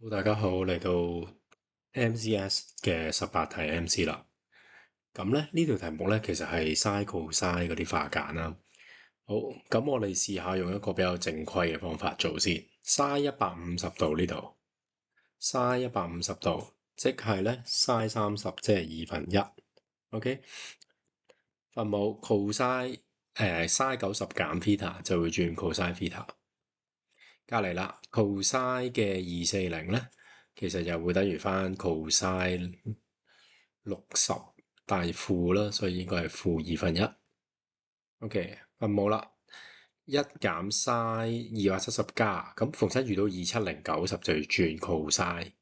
好，大家好，嚟到 MCS 嘅18題 MC 啦。咁咧呢條題目咧，其實係 sin、cos 嗰啲化簡啦。好，咁我哋試下用一個比較正規嘅方法做先。sin 150度呢度，sin 150度，即係咧 sin 30，即係1/2。OK，分母 cos sin 90減 theta 就會轉 cos theta。隔離啦，cos 嘅240咧，其實又會等於翻 cos 60大負啦，所以應該係負1/2。OK，分母啦，一減 sin 270加，咁逢親遇到27090就要轉 cos。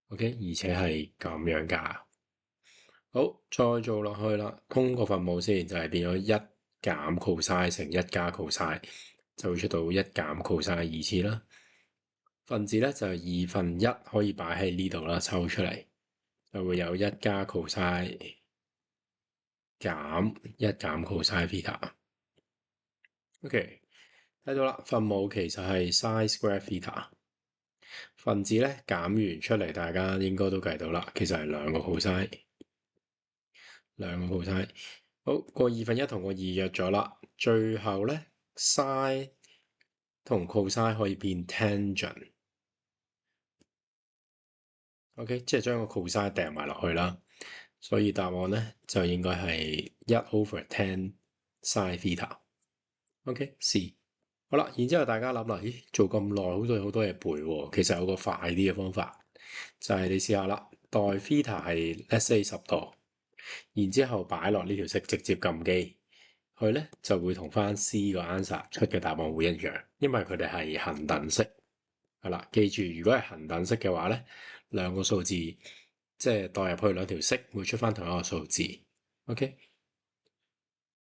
OK，而且係咁樣加。好，再做落去啦，通過分母先就係變咗一減 cos 乘一加 cos，就會出到一減 cos 2次啦。分子咧就1/2可以擺喺呢度啦，抽出嚟就會有一加 cos 減一減 cos theta。OK，睇到啦，分母其實係 sin square theta。分子咧減完出嚟，大家應該都計到啦，其實係兩個 cos。好，個1/2同個2約咗啦，最後咧 sin 同 cos 可以變 tangent。OK，即係將個 cos 掟埋落去啦，所以答案咧就應該係1/10 sin theta。OK，C。好啦，然之後大家諗啦，咦，做咁耐，好似好多嘢背喎。其實有個快啲嘅方法，就係你試下啦，代 theta 係 let's say 10度，然之後擺落呢條式，直接撳機，佢咧就會同翻 C 個 answer 出嘅答案會一樣，因為佢哋係恒等式。係啦，記住，如果係恒等式嘅話咧，兩個數字即係代入去兩條式，會出翻同一個數字。OK。